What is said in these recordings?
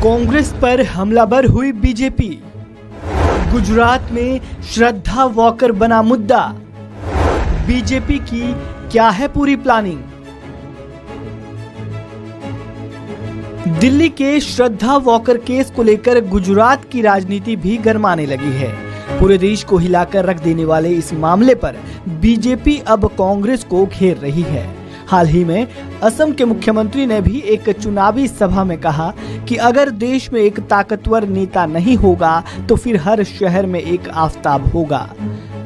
कांग्रेस पर हमलावर हुई बीजेपी। गुजरात में श्रद्धा वॉकर बना मुद्दा। बीजेपी की क्या है पूरी प्लानिंग? दिल्ली के श्रद्धा वॉकर केस को लेकर गुजरात की राजनीति भी गरमाने लगी है। पूरे देश को हिलाकर रख देने वाले इस मामले पर बीजेपी अब कांग्रेस को घेर रही है। हाल ही में असम के मुख्यमंत्री ने भी एक चुनावी सभा में कहा कि अगर देश में एक ताकतवर नेता नहीं होगा तो फिर हर शहर में एक आफताब होगा।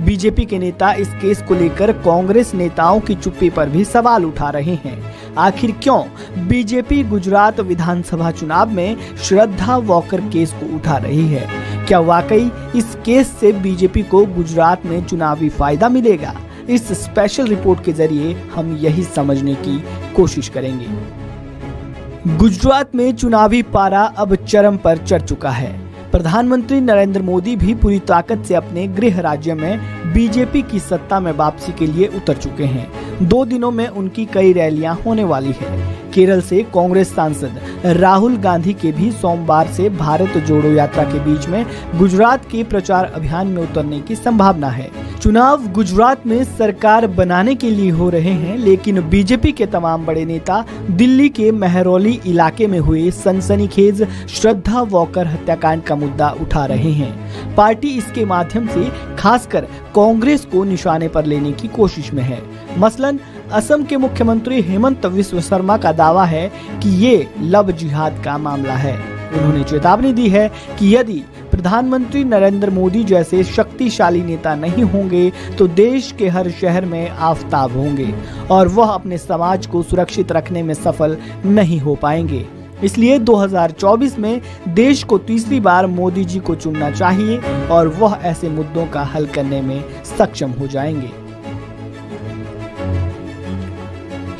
बीजेपी के नेता इस केस को लेकर कांग्रेस नेताओं की चुप्पी पर भी सवाल उठा रहे हैं। आखिर क्यों बीजेपी गुजरात विधानसभा चुनाव में श्रद्धा वॉकर केस को उठा रही है? क्या वाकई इस केस से बीजेपी को गुजरात में चुनावी फायदा मिलेगा? इस स्पेशल रिपोर्ट के जरिए हम यही समझने की कोशिश करेंगे। गुजरात में चुनावी पारा अब चरम पर चढ़ चुका है। प्रधानमंत्री नरेंद्र मोदी भी पूरी ताकत से अपने गृह राज्य में बीजेपी की सत्ता में वापसी के लिए उतर चुके हैं। 2 दिनों में उनकी कई रैलियां होने वाली है। केरल से कांग्रेस सांसद राहुल गांधी के भी सोमवार से भारत जोड़ो यात्रा के बीच में गुजरात के प्रचार अभियान में उतरने की संभावना है। चुनाव गुजरात में सरकार बनाने के लिए हो रहे हैं, लेकिन बीजेपी के तमाम बड़े नेता दिल्ली के मेहरौली इलाके में हुए सनसनीखेज श्रद्धा वॉकर हत्याकांड का मुद्दा उठा रहे हैं। पार्टी इसके माध्यम से खासकर कांग्रेस को निशाने पर लेने की कोशिश में है। मसलन असम के मुख्यमंत्री हेमंत विश्व शर्मा का दावा है कि ये लव जिहाद का मामला है। उन्होंने चेतावनी दी है कि यदि प्रधानमंत्री नरेंद्र मोदी जैसे शक्तिशाली नेता नहीं होंगे तो देश के हर शहर में आफताब होंगे और वह अपने समाज को सुरक्षित रखने में सफल नहीं हो पाएंगे। इसलिए 2024 में देश को तीसरी बार मोदी जी को चुनना चाहिए और वह ऐसे मुद्दों का हल करने में सक्षम हो जाएंगे।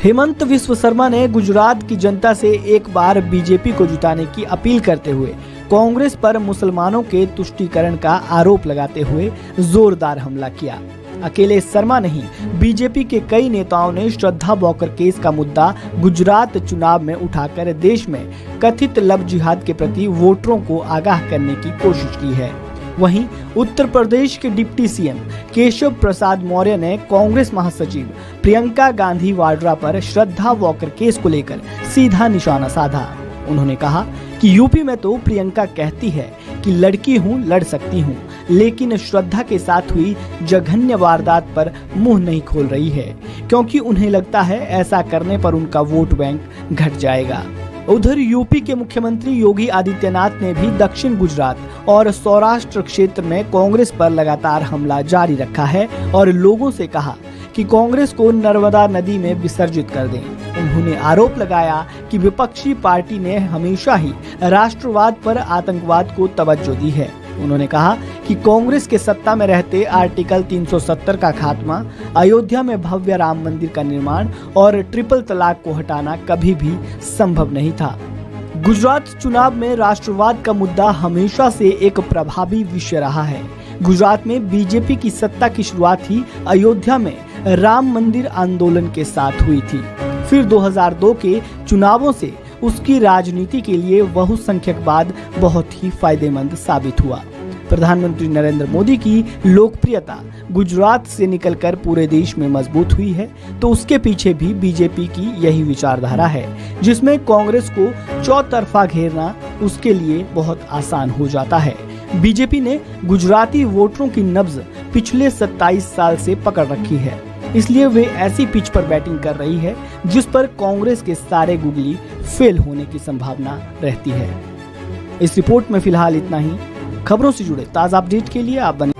हेमंत विश्व शर्मा ने गुजरात की जनता से एक बार बीजेपी को जिताने की अपील करते हुए कांग्रेस पर मुसलमानों के तुष्टीकरण का आरोप लगाते हुए जोरदार हमला किया। अकेले शर्मा नहीं, बीजेपी के कई नेताओं ने श्रद्धा वॉकर केस का मुद्दा गुजरात चुनाव में उठाकर देश में कथित लव जिहाद के प्रति वोटरों को आगाह करने की कोशिश की है। वहीं उत्तर प्रदेश के डिप्टी सीएम केशव प्रसाद मौर्य ने कांग्रेस महासचिव प्रियंका गांधी वाड्रा पर श्रद्धा वॉकर केस को लेकर सीधा निशाना साधा। उन्होंने कहा कि यूपी में तो प्रियंका कहती है कि लड़की हूँ, लड़ सकती हूँ, लेकिन श्रद्धा के साथ हुई जघन्य वारदात पर मुंह नहीं खोल रही है, क्योंकि उन्हें लगता है ऐसा करने पर उनका वोट बैंक घट जाएगा। उधर यूपी के मुख्यमंत्री योगी आदित्यनाथ ने भी दक्षिण गुजरात और सौराष्ट्र क्षेत्र में कांग्रेस पर लगातार हमला जारी रखा है और लोगों से कहा कि कांग्रेस को नर्मदा नदी में विसर्जित कर दें। उन्होंने आरोप लगाया कि विपक्षी पार्टी ने हमेशा ही राष्ट्रवाद पर आतंकवाद को तवज्जो दी है। उन्होंने कहा कि कांग्रेस के सत्ता में रहते आर्टिकल 370 का खात्मा, अयोध्या में भव्य राम मंदिर का निर्माण और ट्रिपल तलाक को हटाना कभी भी संभव नहीं था। गुजरात चुनाव में राष्ट्रवाद का मुद्दा हमेशा से एक प्रभावी विषय रहा है। गुजरात में बीजेपी की सत्ता की शुरुआत ही अयोध्या में राम मंदिर आंदोलन के साथ हुई थी। फिर 2002 के चुनावों से उसकी राजनीति के लिए बहुसंख्यकवाद बहुत ही फायदेमंद साबित हुआ। प्रधानमंत्री नरेंद्र मोदी की लोकप्रियता गुजरात से निकलकर पूरे देश में मजबूत हुई है, तो उसके पीछे भी बीजेपी की यही विचारधारा है, जिसमें कांग्रेस को चौतरफा घेरना उसके लिए बहुत आसान हो जाता है। बीजेपी ने गुजराती वोटरों की नब्ज पिछले 27 साल से पकड़ रखी है, इसलिए वे ऐसी पिच पर बैटिंग कर रही है जिस पर कांग्रेस के सारे गुगली फेल होने की संभावना रहती है। इस रिपोर्ट में फिलहाल इतना ही। खबरों से जुड़े ताज़ा अपडेट के लिए आप बने